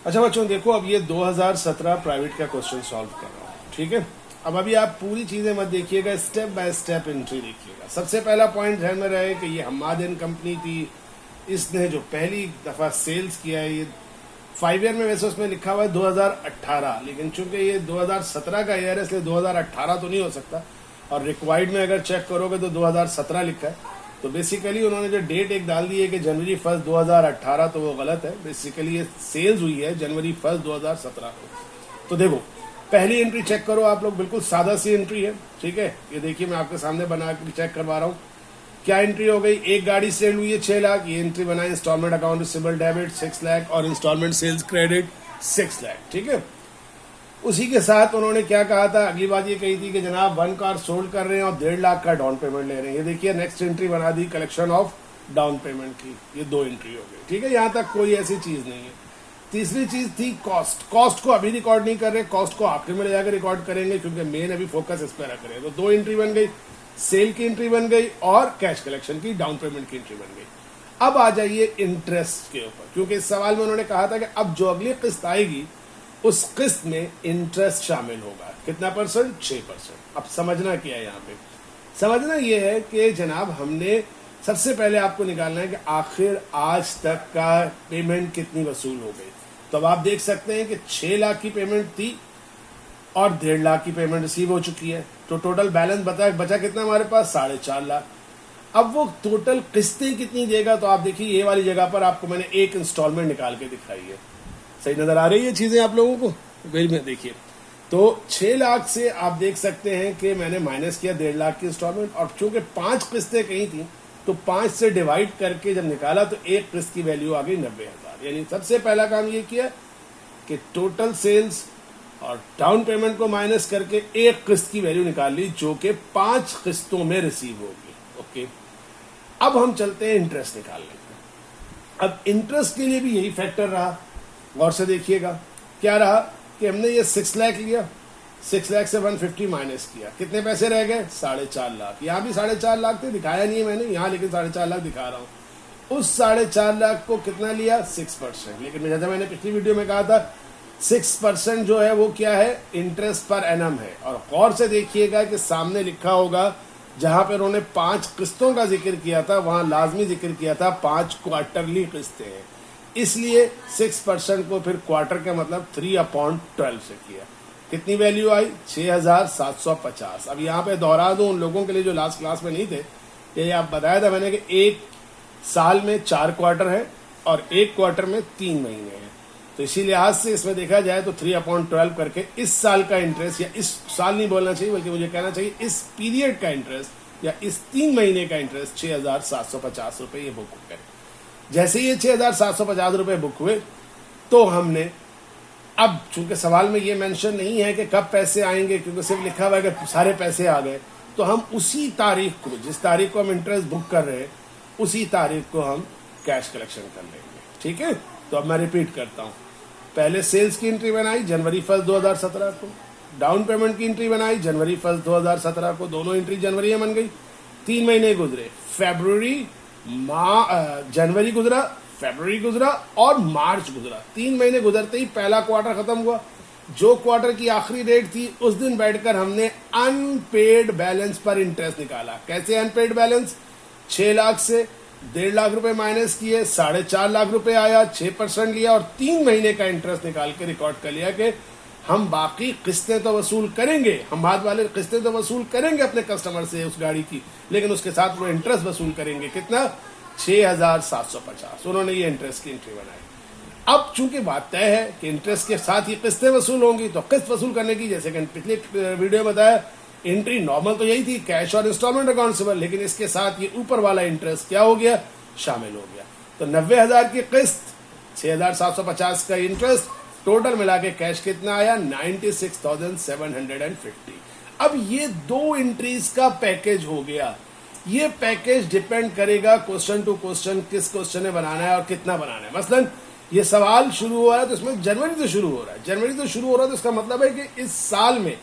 अच्छा बच्चों देखो, अब ये 2017 प्राइवेट का क्वेश्चन सॉल्व कर रहा हूँ, ठीक है। अब अभी आप पूरी चीजें मत देखिएगा, स्टेप बाय स्टेप एंट्री देखिएगा। सबसे पहला पॉइंट ध्यान में रहे कि ये हम्माद एंड कंपनी थी, इसने जो पहली दफा सेल्स किया है, ये 5 ईयर में, वैसे उसमें लिखा हुआ है 2018, लेकिन चूंकि ये 2017 का ईयर है इसलिए 2018 तो नहीं हो सकता, और रिक्वायर्ड में अगर चेक करोगे तो 2017 लिखा है। तो बेसिकली उन्होंने जो डेट एक डाल दी है कि जनवरी 1 2018, तो वो गलत है। बेसिकली ये सेल्स हुई है जनवरी 1 2017 को। तो देखो पहली एंट्री चेक करो आप लोग, बिल्कुल सादा सी एंट्री है, ठीक है। ये देखिए मैं आपके सामने बना के चेक करवा रहा हूँ। क्या एंट्री हो गई, एक गाड़ी सेल हुई है 6 लाख, ये एंट्री बनाई, instalment account receivable debit 6 lakh और इंस्टॉलमेंट सेल्स क्रेडिट 6 लाख, ठीक है। उसी के साथ उन्होंने क्या कहा था, अगली बात ये कही थी कि जनाब 1 कार सोल्ड कर रहे हैं और 1.5 लाख का डाउन पेमेंट ले रहे हैं। ये देखिए नेक्स्ट एंट्री बना दी कलेक्शन ऑफ डाउन पेमेंट की, ये 2 एंट्री हो गई, ठीक है। यहां तक कोई ऐसी चीज नहीं है। तीसरी चीज थी कॉस्ट। कॉस्ट को अभी रिकॉर्ड नहीं कर रहे, कॉस्ट को आखिर में ले जाकर रिकॉर्ड करेंगे क्योंकि मेन अभी फोकस इस पर रख रहे हैं। तो 2 एंट्री बन गई, सेल की एंट्री बन गई और कैश कलेक्शन की डाउन पेमेंट की एंट्री बन गई। अब आ जाइए इंटरेस्ट के ऊपर, क्योंकि इस सवाल में उन्होंने कहा था कि अब जो अगली किस्त आएगी उस किस्त में इंटरेस्ट शामिल होगा। कितना परसेंट, 6%। अब समझना क्या है यहाँ पे, समझना यह है कि जनाब हमने सबसे पहले आपको निकालना है कि आखिर आज तक का पेमेंट कितनी वसूल हो गई। तो अब आप देख सकते हैं कि 6 लाख की पेमेंट थी और 1.5 लाख की पेमेंट रिसीव हो चुकी है। तो टोटल बैलेंस बचा कितना हमारे पास, 4.5 लाख। अब वो टोटल किस्तें कितनी देगा, तो आप देखिए ये वाली जगह पर आपको मैंने एक इंस्टॉलमेंट निकाल के दिखाई है। सही नजर आ रही है चीजें आप लोगों को, वेल में देखिए। तो 6 लाख से आप देख सकते हैं कि मैंने माइनस किया 1.5 लाख की इंस्टॉलमेंट, और चूंकि 5 किस्तें कहीं थी तो 5 से डिवाइड करके जब निकाला तो एक किस्त की वैल्यू आ गई 90,000। यानी सबसे पहला काम ये किया कि टोटल सेल्स और डाउन पेमेंट को माइनस करके एक किस्त की वैल्यू निकाल ली जो कि 5 किस्तों में रिसीव होगी। ओके, अब हम चलते हैं इंटरेस्ट निकालने को। अब इंटरेस्ट के लिए भी यही फैक्टर रहा, गौर से देखिएगा। क्या रहा कि हमने ये 6 लाख लिया, 6 लाख से 150 माइनस किया, कितने पैसे रह गए, 4.5 लाख। यहाँ भी 4.5 लाख थे, दिखाया नहीं है मैंने यहाँ, लेकिन 4.5 लाख दिखा रहा हूँ। उस 4.5 लाख को कितना लिया, 6%। लेकिन जैसा मैंने पिछली वीडियो में कहा था 6% जो है वो क्या है, इंटरेस्ट पर एनम है। और गौर से देखिएगा कि सामने लिखा होगा, जहां पर उन्होंने 5 किस्तों का जिक्र किया था वहां लाजमी जिक्र किया था 5 क्वार्टरली किस्तें हैं, इसलिए 6% को फिर क्वार्टर का मतलब 3/12 से किया। कितनी वैल्यू आई, 6,750। अब यहाँ पे दोहरा दूं उन लोगों के लिए जो लास्ट क्लास में नहीं थे, ये आप बताया था मैंने कि एक साल में 4 क्वार्टर है और एक क्वार्टर में 3 महीने हैं। तो इसी लिहाज से इसमें देखा जाए तो 3/12 करके इस साल का इंटरेस्ट, या इस साल नहीं बोलना चाहिए बल्कि मुझे कहना चाहिए इस पीरियड का इंटरेस्ट या इस 3 महीने का इंटरेस्ट 6,750 रुपये ये बुक करें। जैसे ये 6,750 रुपये बुक हुए तो हमने, अब चूंकि सवाल में ये मेंशन नहीं है कि कब पैसे आएंगे क्योंकि सिर्फ लिखा हुआ है कि सारे पैसे आ गए, तो हम उसी तारीख को, जिस तारीख को हम इंटरेस्ट बुक कर रहे हैं उसी तारीख को हम कैश कलेक्शन कर लेंगे, ठीक है। तो अब मैं रिपीट करता हूं, पहले सेल्स की एंट्री बनाई जनवरी 1 2017 को, डाउन पेमेंट की एंट्री बनाई जनवरी 1 2017 को, दोनों एंट्री जनवरी में बन गई। 3 महीने गुजरे, जनवरी गुजरा, फरवरी गुजरा और मार्च गुजरा। 3 महीने गुजरते ही पहला क्वार्टर खत्म हुआ। जो क्वार्टर की आखिरी डेट थी उस दिन बैठकर हमने अनपेड बैलेंस पर इंटरेस्ट निकाला। कैसे अनपेड बैलेंस, 6 लाख से 1.5 लाख रुपए माइनस किए, 4.5 लाख रुपए आया, 6% लिया और 3 महीने का इंटरेस्ट निकाल के रिकॉर्ड कर लिया कि हम बाकी किस्तें तो वसूल करेंगे, हम बाद वाले किस्तें तो वसूल करेंगे अपने कस्टमर से उस गाड़ी की, लेकिन उसके साथ वो इंटरेस्ट वसूल करेंगे। कितना, 6,750। उन्होंने ये इंटरेस्ट की एंट्री बनाई। अब चूंकि बात तय है कि इंटरेस्ट के साथ ही किस्तें वसूल होंगी, तो किस्त वसूल करने की, जैसे कि पिछले वीडियो में बताया, एंट्री नॉर्मल तो यही थी, कैश और इंस्टॉलमेंट अकाउंट से, लेकिन इसके साथ ये ऊपर वाला इंटरेस्ट क्या हो गया, शामिल हो गया। तो 90,000 की किस्त, 6,750 का इंटरेस्ट, टोटल मिला के कैश कितना आया, 96,750। अब ये 2 एंट्रीज का पैकेज हो गया। ये पैकेज डिपेंड करेगा क्वेश्चन टू क्वेश्चन, किस क्वेश्चन में बनाना है और कितना बनाना है। मसलन ये सवाल शुरू हो रहा है तो इसमें जनवरी से शुरू हो रहा है, जनवरी से शुरू हो रहा है तो इसका मतलब है कि इस साल में,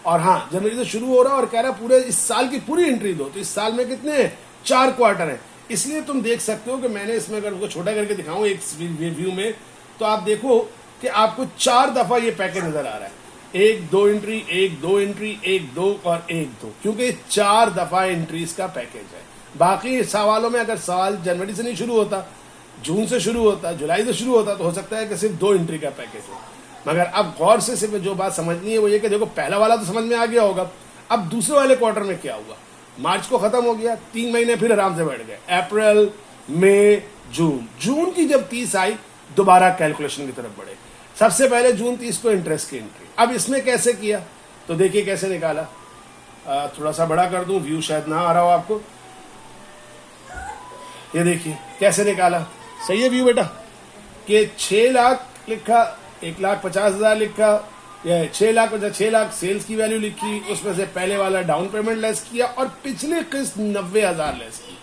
और हाँ जनवरी से शुरू हो रहा है और कह रहा है पूरे इस साल की पूरी एंट्री दो, तो इस साल में कितने हैं, 4 क्वार्टर हैं। इसलिए तुम देख सकते हो कि मैंने इसमें अगर उनको छोटा करके दिखाऊं एक व्यू में, तो आप देखो कि आपको 4 दफा ये पैकेज नजर आ रहा है, 1 2 एंट्री, 1 2 एंट्री, 1 2 और 1 2, क्योंकि 4 दफा एंट्रीज का पैकेज है। बाकी सवालों में अगर सवाल जनवरी से नहीं शुरू होता, जून से शुरू होता, जुलाई से शुरू होता, तो हो सकता है कि सिर्फ 2 एंट्री का पैकेज हो। मगर अब गौर से सिर्फ जो बात समझनी है वो ये कि देखो पहला वाला तो समझ में आ गया होगा, अब दूसरे वाले क्वार्टर में क्या हुआ। मार्च को खत्म हो गया, 3 महीने फिर आराम से बढ़ गए, अप्रैल, मई, जून। जून की जब 30 आई, दोबारा कैलकुलेशन की तरफ बढ़े। सबसे पहले जून 30 को इंटरेस्ट की एंट्री। अब इसमें कैसे किया तो देखिए कैसे निकाला। थोड़ा सा बड़ा कर दूं, व्यू शायद ना आ रहा हो आपको। ये देखिए कैसे निकाला, सही है व्यू बेटा, कि 6 लाख लिखा, 1,50,000 लिखा, 6 लाख सेल्स की वैल्यू लिखी, उसमें से पहले वाला डाउन पेमेंट लेस किया और पिछले किस्त 90,000 लेस की।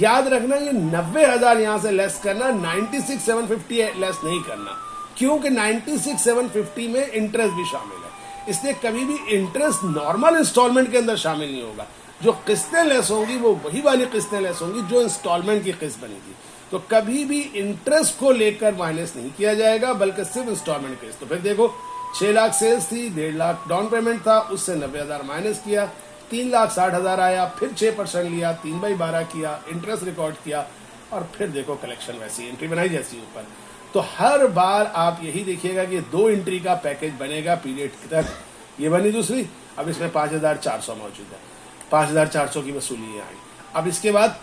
याद रखना ये 90,000 यहां से लेस करना, 96,750 लेस नहीं करना, क्योंकि 96,750 में इंटरेस्ट भी शामिल है। इसलिए कभी भी इंटरेस्ट नॉर्मल इंस्टॉलमेंट के अंदर शामिल नहीं होगा। जो किस्तें लेस होंगी वो वही वाली किस्तें लेस होंगी जो इंस्टॉलमेंट की किस्त बनी थी। तो कभी भी इंटरेस्ट को लेकर माइनस नहीं किया जाएगा, बल्कि सिर्फ इंस्टॉलमेंट किस्त। तो फिर देखो 6 लाख सेल्स थी, 1.5 लाख डाउन पेमेंट था, उससे 90,000 माइनस किया, 3,60,000 आया, फिर 6% लिया, 3/12 किया, इंटरेस्ट रिकॉर्ड किया और फिर देखो कलेक्शन वैसी एंट्री बनाई जैसी ऊपर। तो हर बार आप यही देखिएगा कि 2 एंट्री का पैकेज बनेगा पीरियड तक। ये बनी दूसरी, अब इसमें 5,400 मौजूद है, 5,400 की वसूली आई। अब इसके बाद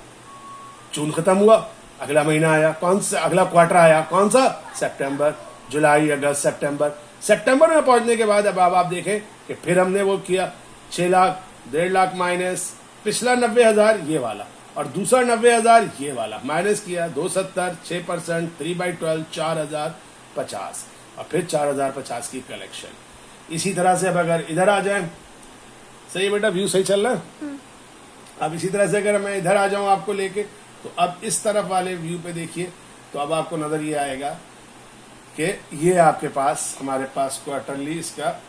जून खत्म हुआ, अगला महीना आया, कौन सा अगला क्वार्टर आया, कौन सा, सितंबर, जुलाई, अगस्त, सितंबर। सितंबर में पहुंचने के बाद अब आप देखें कि फिर हमने वो किया 6 लाख, 1.5 लाख माइनस, पिछला 90,000 ये वाला और दूसरा 90,000 ये वाला माइनस किया, 270, 6%, 3/12, 4,050 और फिर 4,050 की कलेक्शन। इसी तरह से अब अगर इधर आ जाए, सही बेटा व्यू सही चल रहा है। अब इसी तरह से अगर मैं इधर आ जाऊं आपको लेके, तो अब इस तरफ वाले व्यू पे देखिए, तो अब आपको नजर ये आएगा कि ये आपके पास, हमारे पास क्वार्टरली इसका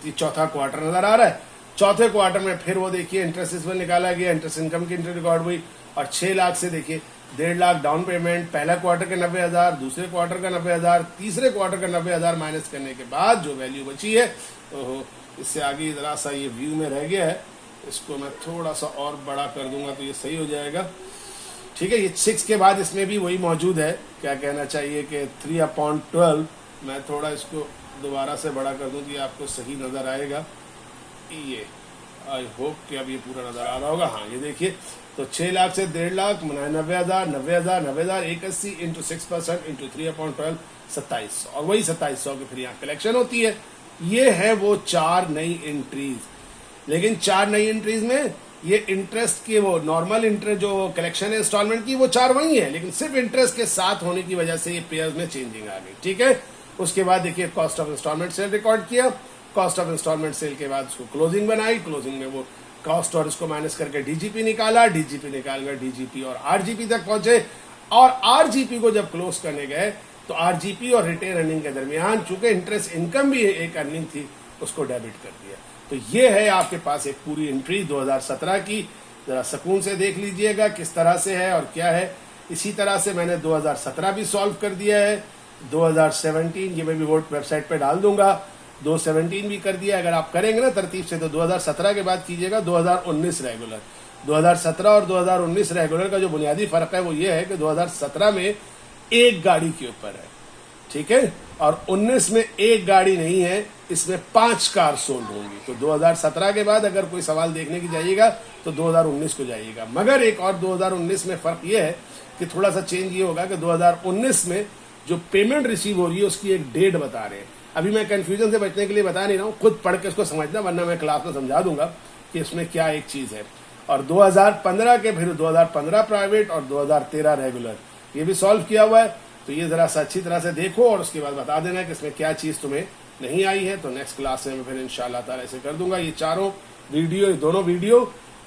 चौथा क्वार्टर नजर आ रहा है। चौथे क्वार्टर में फिर वो देखिए इंटरेस्ट इसमें निकाला गया, इंटरेस्ट इनकम की एंट्री रिकॉर्ड हुई और 6 लाख से देखिए 1.5 लाख डाउन पेमेंट, पहला क्वार्टर का 90,000, दूसरे क्वार्टर का 90,000, तीसरे क्वार्टर का 90,000 माइनस करने के बाद जो वैल्यू बची है, ओहो, इससे आगे जरा सा ये व्यू में रह गया है, इसको मैं थोड़ा सा और बड़ा कर दूंगा तो ये सही हो जाएगा। ठीक है, ये 6 के बाद इसमें भी वही मौजूद है, क्या कहना चाहिए कि 3/12। मैं थोड़ा इसको दोबारा से बड़ा कर दूं तो ये आपको सही नजर आएगा। ये आई होप कि अब ये पूरा नजर आ रहा होगा। हाँ ये देखिए, तो 6 लाख से 1.5 लाख, 90,000, 90,000, 90,000, 81 इंटू 6% इंटू 3/12, 2700 और वही 2700 की फिर यहाँ कलेक्शन होती है। ये है वो 4 नई एंट्रीज। लेकिन 4 नई एंट्रीज में ये इंटरेस्ट की वो नॉर्मल इंटरेस्ट जो कलेक्शन है इंस्टॉलमेंट की वो 4 वही है, लेकिन सिर्फ इंटरेस्ट के साथ होने की वजह से ये पेयर्स में चेंजिंग आ गई। ठीक है, उसके बाद देखिए cost of instalment sale record किया, कॉस्ट ऑफ इंस्टॉलमेंट सेल के बाद उसको क्लोजिंग बनाई, क्लोजिंग में वो कॉस्ट और इसको माइनस करके डीजीपी निकाला, डीजीपी निकालकर डीजीपी और आरजीपी तक पहुंचे और आरजीपी को जब क्लोज करने गए तो आरजीपी और रिटेन अर्निंग के दरमियान चूंकि इंटरेस्ट इनकम भी एक अर्निंग थी उसको डेबिट कर दिया। तो ये है आपके पास एक पूरी एंट्री 2017 की। जरा सुकून से देख लीजिएगा किस तरह से है और क्या है। इसी तरह से मैंने 2017 भी सॉल्व कर दिया है, 2017 ये मैं भी वेबसाइट पे डाल दूंगा, 2017 भी कर दिया। अगर आप करेंगे ना तरतीब से तो 2017 के बाद कीजिएगा 2019 रेगुलर। 2017 और 2019 रेगुलर का जो बुनियादी फर्क है वो ये है कि 2017 में एक गाड़ी के ऊपर है, ठीक है, और 19 में एक गाड़ी नहीं है, इसमें 5 कार सोल्ड होंगी। तो 2017 के बाद अगर कोई सवाल देखने की जाइएगा तो 2019 को जाइएगा। मगर एक और 2019 में फर्क ये है कि थोड़ा सा चेंज ये होगा कि 2019 में जो पेमेंट रिसीव हो रही है उसकी एक डेट बता रहे हैं। अभी मैं कंफ्यूजन से बचने के लिए बता नहीं रहा हूँ, खुद पढ़ के उसको समझना, वरना मैं क्लास में समझा दूंगा कि इसमें क्या एक चीज है। और 2015 के फिर 2015 प्राइवेट और 2013 रेगुलर ये भी सॉल्व किया हुआ है। तो ये जरा सा अच्छी तरह से देखो और उसके बाद बता देना कि इसमें क्या चीज तुम्हें नहीं आई है। तो नेक्स्ट क्लास में मैं फिर इंशाल्लाह ताला ऐसे कर दूंगा। ये चारों वीडियो, दोनों वीडियो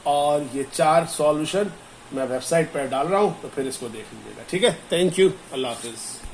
और ये 4 सॉल्यूशन मैं वेबसाइट पर डाल रहा हूं, तो फिर इसको देख लीजिएगा। ठीक है, थैंक यू, अल्लाह हाफिज।